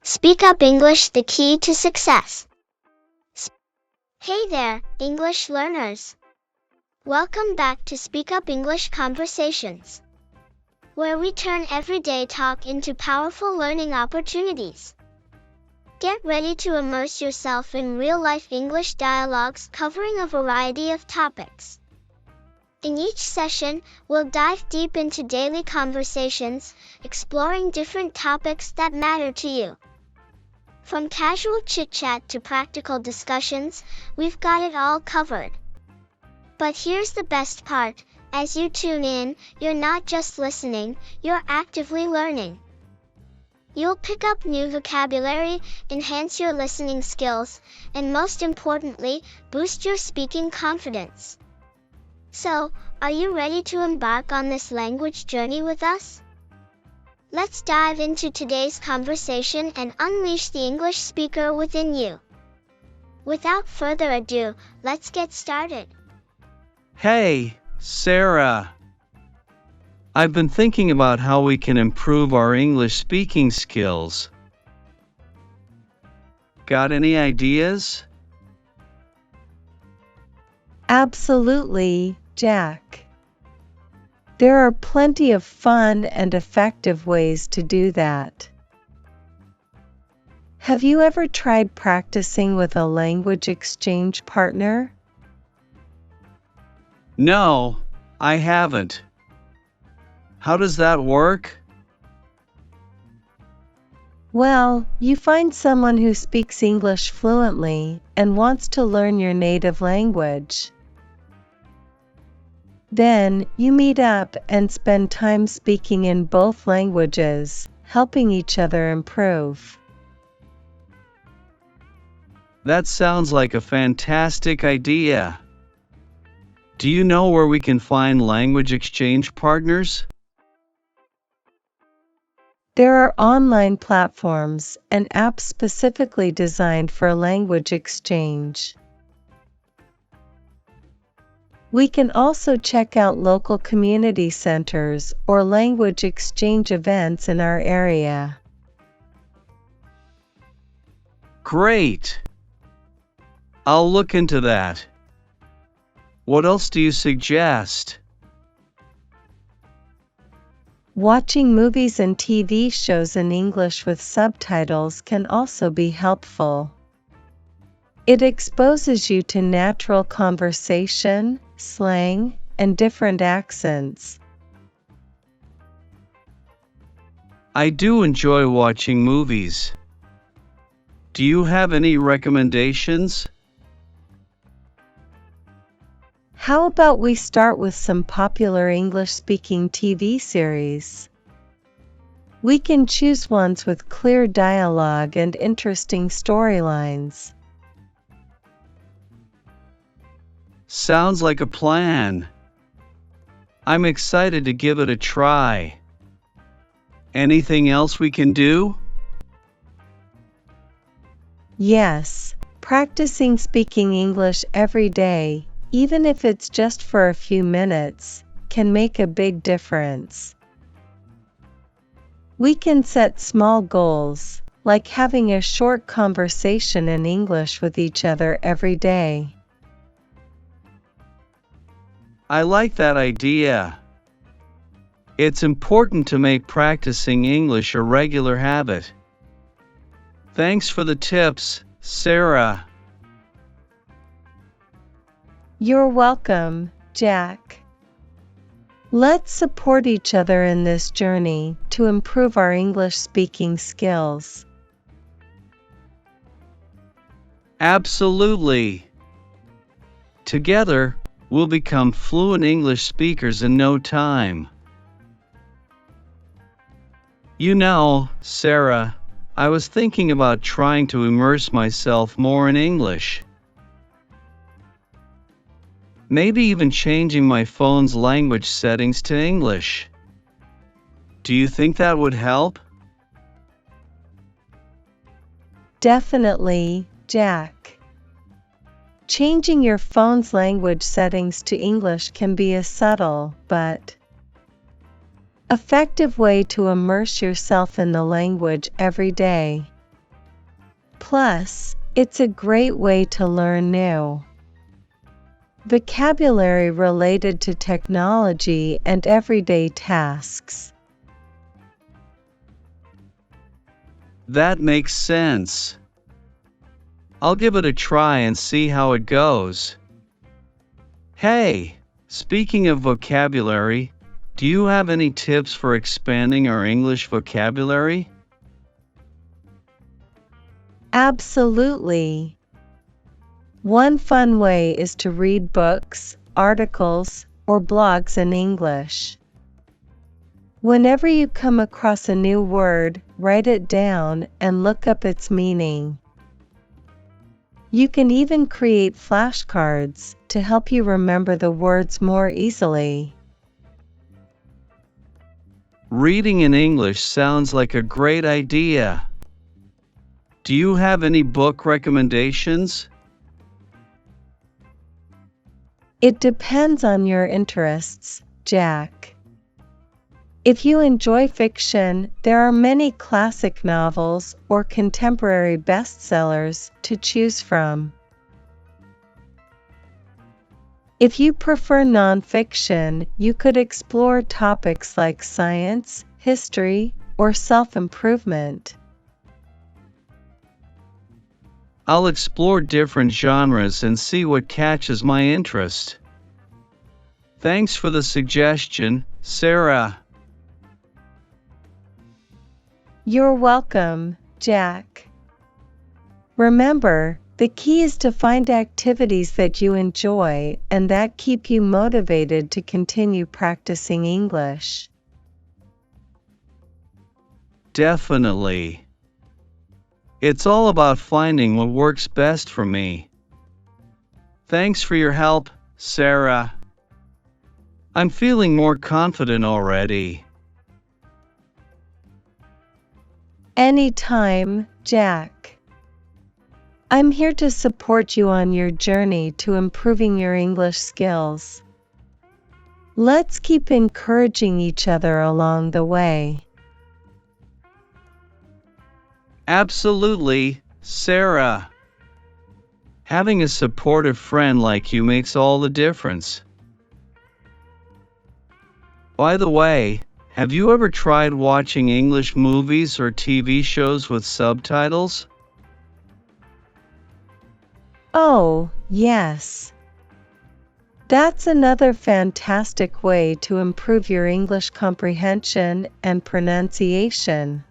Speak Up English, the key to success. Hey there, English learners. Welcome back to Speak Up English Conversations, where we turn everyday talk into powerful learning opportunities. Get ready to immerse yourself in real-life English dialogues covering a variety of topics. In each session, we'll dive deep into daily conversations, exploring different topics that matter to you. From casual chit-chat to practical discussions, we've got it all covered. But here's the best part: as you tune in, you're not just listening, you're actively learning. You'll pick up new vocabulary, enhance your listening skills, and most importantly, boost your speaking confidence. So, are you ready to embark on this language journey with us? Let's dive into today's conversation and unleash the English speaker within you. Without further ado, let's get started. Hey, Sarah. I've been thinking about how we can improve our English speaking skills. Got any ideas? Absolutely, Jack. There are plenty of fun and effective ways to do that. Have you ever tried practicing with a language exchange partner? No, I haven't. How does that work? Well, you find someone who speaks English fluently and wants to learn your native language. Then, you meet up and spend time speaking in both languages, helping each other improve. That sounds like a fantastic idea. Do you know where we can find language exchange partners? There are online platforms and apps specifically designed for language exchange. We can also check out local community centers or language exchange events in our area. Great! I'll look into that. What else do you suggest? Watching movies and TV shows in English with subtitles can also be helpful. It exposes you to natural conversation, slang, and different accents. I do enjoy watching movies. Do you have any recommendations? How about we start with some popular English-speaking TV series? We can choose ones with clear dialogue and interesting storylines. Sounds like a plan. I'm excited to give it a try. Anything else we can do? Yes, practicing speaking English every day, even if it's just for a few minutes, can make a big difference. We can set small goals, like having a short conversation in English with each other every day. I like that idea. It's important to make practicing English a regular habit. Thanks for the tips, Sarah. You're welcome, Jack. Let's support each other in this journey to improve our English speaking skills. Absolutely. Together, we'll become fluent English speakers in no time. You know, Sarah, I was thinking about trying to immerse myself more in English. Maybe even changing my phone's language settings to English. Do you think that would help? Definitely, Jack. Changing your phone's language settings to English can be a subtle but effective way to immerse yourself in the language every day. Plus, it's a great way to learn new vocabulary related to technology and everyday tasks. That makes sense. I'll give it a try and see how it goes. Hey, speaking of vocabulary, do you have any tips for expanding our English vocabulary? Absolutely. One fun way is to read books, articles, or blogs in English. Whenever you come across a new word, write it down and look up its meaning. You can even create flashcards to help you remember the words more easily. Reading in English sounds like a great idea. Do you have any book recommendations? It depends on your interests, Jack. If you enjoy fiction, there are many classic novels or contemporary bestsellers to choose from. If you prefer nonfiction, you could explore topics like science, history, or self-improvement. I'll explore different genres and see what catches my interest. Thanks for the suggestion, Sarah. You're welcome, Jack. Remember, the key is to find activities that you enjoy and that keep you motivated to continue practicing English. Definitely. It's all about finding what works best for me. Thanks for your help, Sarah. I'm feeling more confident already. Anytime, Jack. I'm here to support you on your journey to improving your English skills. Let's keep encouraging each other along the way. Absolutely, Sarah. Having a supportive friend like you makes all the difference. By the way, have you ever tried watching English movies or TV shows with subtitles? Oh, yes. That's another fantastic way to improve your English comprehension and pronunciation.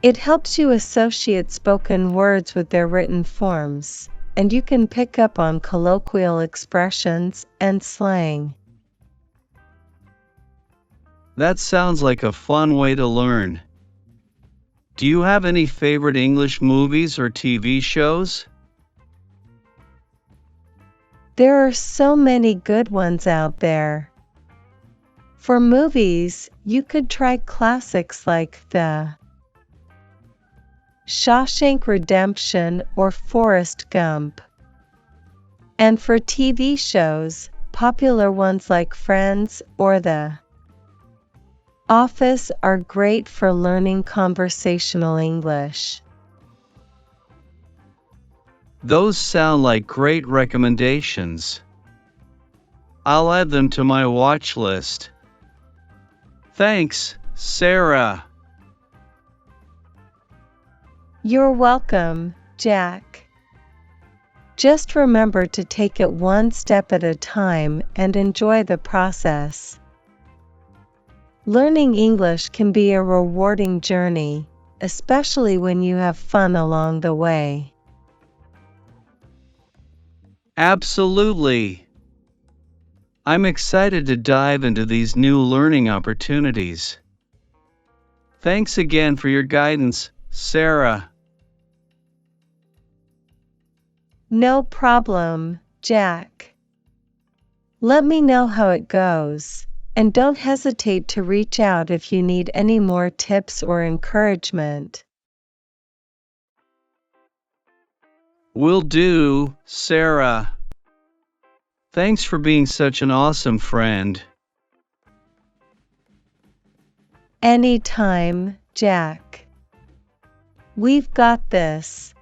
It helps you associate spoken words with their written forms, and you can pick up on colloquial expressions and slang. That sounds like a fun way to learn. Do you have any favorite English movies or TV shows? There are so many good ones out there. For movies, you could try classics like The Shawshank Redemption or Forrest Gump. And for TV shows, popular ones like Friends or The Office are great for learning conversational English. Those sound like great recommendations. I'll add them to my watch list. Thanks, Sarah. You're welcome, Jack. Just remember to take it one step at a time and enjoy the process. Learning English can be a rewarding journey, especially when you have fun along the way. Absolutely. I'm excited to dive into these new learning opportunities. Thanks again for your guidance, Sarah. No problem, Jack. Let me know how it goes, and don't hesitate to reach out if you need any more tips or encouragement. Will do, Sarah. Thanks for being such an awesome friend. Anytime, Jack. We've got this.